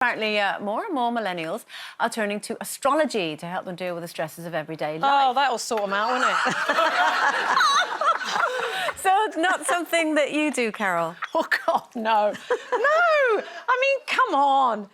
apparently more and more millennials are turning to astrology to help them deal with the stresses of everyday life. Oh, that'll sort them out, won't it? So it's not something that you do, Carol? Oh, God, no. No! I mean, come on.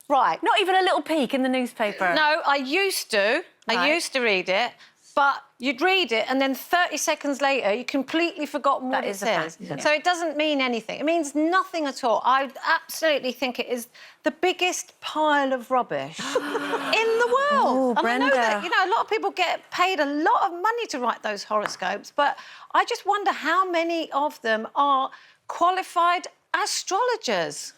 Right. Not even a little peek in the newspaper? No, I used to. Right. I used to read it, but you'd read it and then 30 seconds later you completely forgotten what it says. Yeah. So it doesn't mean anything. It means nothing at all. I absolutely think it is the biggest pile of rubbish in the world. Oh, and Brenda. I know that, you know, a lot of people get paid a lot of money to write those horoscopes, but I just wonder how many of them are qualified astrologers.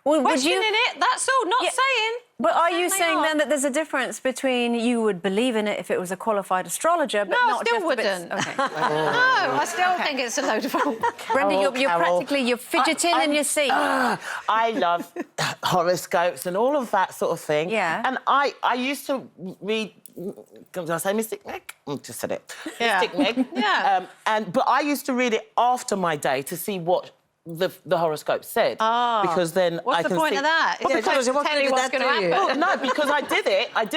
Well, Questioning it, that's all, not saying. But are you They saying are. then that there's a difference between you would believe in it if it was a qualified astrologer, but No, I not still just the bits- wouldn't. Okay. No, I still think it's a load of... Brenda, you're Carol. practically, you're fidgeting in your seat. I love horoscopes and all of that sort of thing. Yeah. And I used to read... Did I say Mystic Meg? I just said it. Yeah. Mystic Meg. Yeah. But I used to read it after my day to see what the horoscope said. Because then What's I the can point see... of that? Well, It's because- supposed to tell you what's going to happen. Well, no, because I did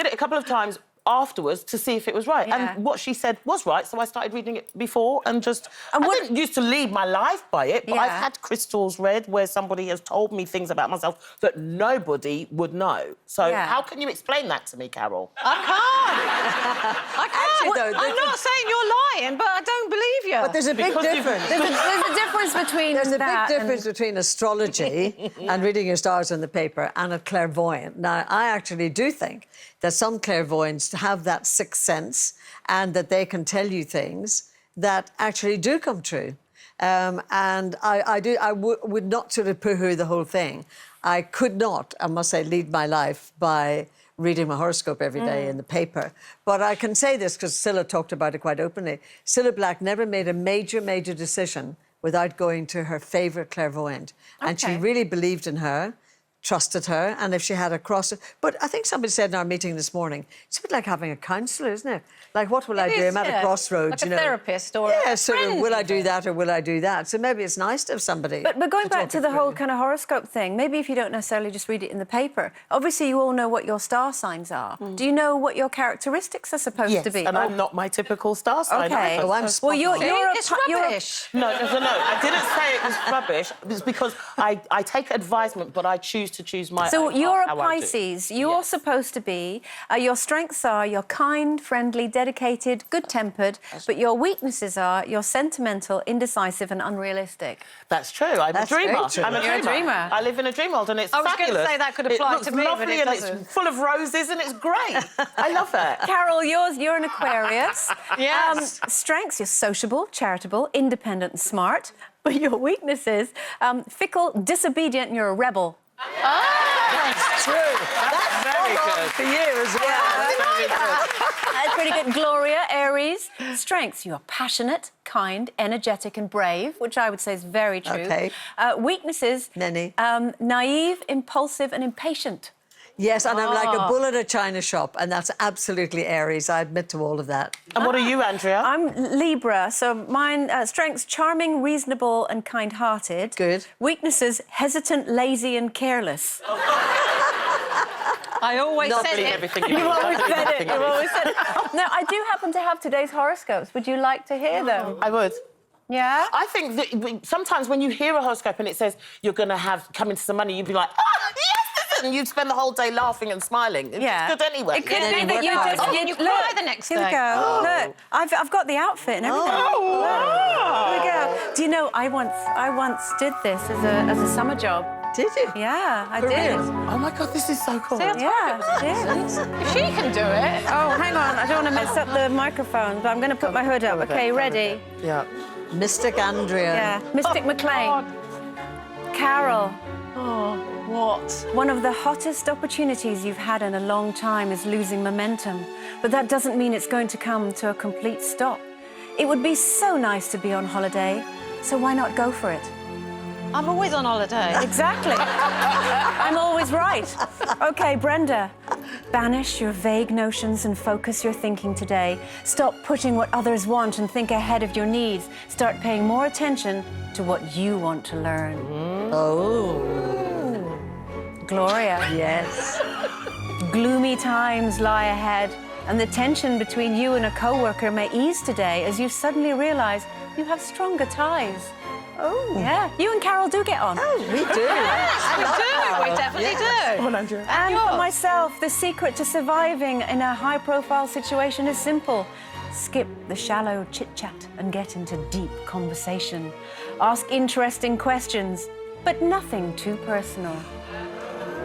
it a couple of times afterwards to see if it was right. Yeah. And what she said was right, so I started reading it before and just... And I what- didn't used to lead my life by it, but Yeah. I've had crystals read where somebody has told me things about myself that nobody would know. So Yeah. how can you explain that to me, Carol? I can't. I can't. Actually, though, I'm not saying you're lying, but I don't believe you. But there's a big Because you- difference. There's a difference between There's a that big difference between astrology and reading your stars on the paper and a clairvoyant. Now, I actually do think that some clairvoyants have that sixth sense and that they can tell you things that actually do come true. And I would not sort of poo-hoo the whole thing. I could not, I must say, lead my life by reading my horoscope every day in the paper. But I can say this because Cilla talked about it quite openly. Cilla Black never made a major decision without going to her favourite clairvoyant. And she Okay. really believed in her, trusted her, and if she had a cross... But I think somebody said in our meeting this morning, it's a bit like having a counsellor, isn't it? Like, what will I do? I'm at a crossroads, like a you know. therapist or yeah, a sort of, friend will I do even. that or will I do that? So maybe it's nice to have somebody. But going back talk to it the whole through. kind of horoscope thing, maybe if you don't necessarily just read it in the paper, obviously you all know what your star signs are. Do you know what your characteristics are supposed Yes, to be? and I'm not my typical star sign. Okay. either. Oh, I'm well, spot you're, on. you're a It's pu- you're a- rubbish. No, I didn't say it was rubbish. It's because I take advisement, but I choose to choose my So own you're path, a how I do. Pisces. You're Yes. supposed to be... your strengths are you're kind, friendly, dedicated, good-tempered, but your weaknesses are you're sentimental, indecisive and unrealistic. That's true. I'm That's a dreamer. very true. I'm a You're a dreamer. dreamer. I live in a dream world and it's I was gonna fabulous. say that could apply it looks to me, but lovely it and doesn't. it's full of roses and it's great. I love it. Carol, you're an Aquarius. Yes. Strengths, you're sociable, charitable, independent and smart. But your weaknesses, fickle, disobedient and you're a rebel. That's true. That's very spot on good. for you as well. That's pretty good. Gloria, Aries. Strengths, you're passionate, kind, energetic and brave, which I would say is very true. Okay. Weaknesses, Many. naive, impulsive and impatient. Yes, and I'm like a bull at a china shop, and that's absolutely Aries. I admit to all of that. And what are you, Andrea? I'm Libra, so mine strengths, charming, reasonable and kind-hearted. Good. Weaknesses, hesitant, lazy and careless. I always Not said Believe it. everything you You've read. always Don't believe said it. everything You've you read. always said it. Now, I do happen to have today's horoscopes. Would you like to hear them? I would. Yeah? I think that sometimes when you hear a horoscope and it says you're going to come into some money, you'd be like, yes, and you'd spend the whole day laughing and smiling. It's Yeah. good anyway. It could Yeah, be and that work you hard. just... Oh, you cry the next Here we day. go. Look, I've got the outfit and everything. Oh, wow. Here we go. Do you know, I once did this as a summer job. Did you? Yeah, I For did. real? Oh, my God, this is so cool. See, I told you it was Yeah, nonsense. If she can do it. Oh, hang on. I don't want to mess up the microphone, but I'm going to put my hood up. with it, OK, go with ready? Yeah. Mystic Andrea. Yeah. Mystic McLean. God. Carol, Oh, what? one of the hottest opportunities you've had in a long time is losing momentum. But that doesn't mean it's going to come to a complete stop. It would be so nice to be on holiday, so why not go for it? I'm always on holiday. Exactly. I'm always right. OK, Brenda. Banish your vague notions and focus your thinking today. Stop putting what others want and think ahead of your needs. Start paying more attention to what you want to learn. Oh. Gloria. Yes. Gloomy times lie ahead, and the tension between you and a co-worker may ease today as you suddenly realise you have stronger ties. Oh. Yeah, you and Carol do get on. Oh, we do. We definitely do. Come on, Andrea. And for yours? myself, the secret to surviving in a high-profile situation is simple. Skip the shallow chit-chat and get into deep conversation. Ask interesting questions, but nothing too personal.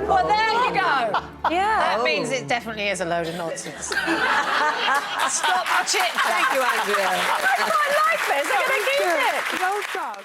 Well, there you go. Yeah. That means it definitely is a load of nonsense. Stop the chit. Thank you, Andrea. I like this. I'm going to keep it. Well done.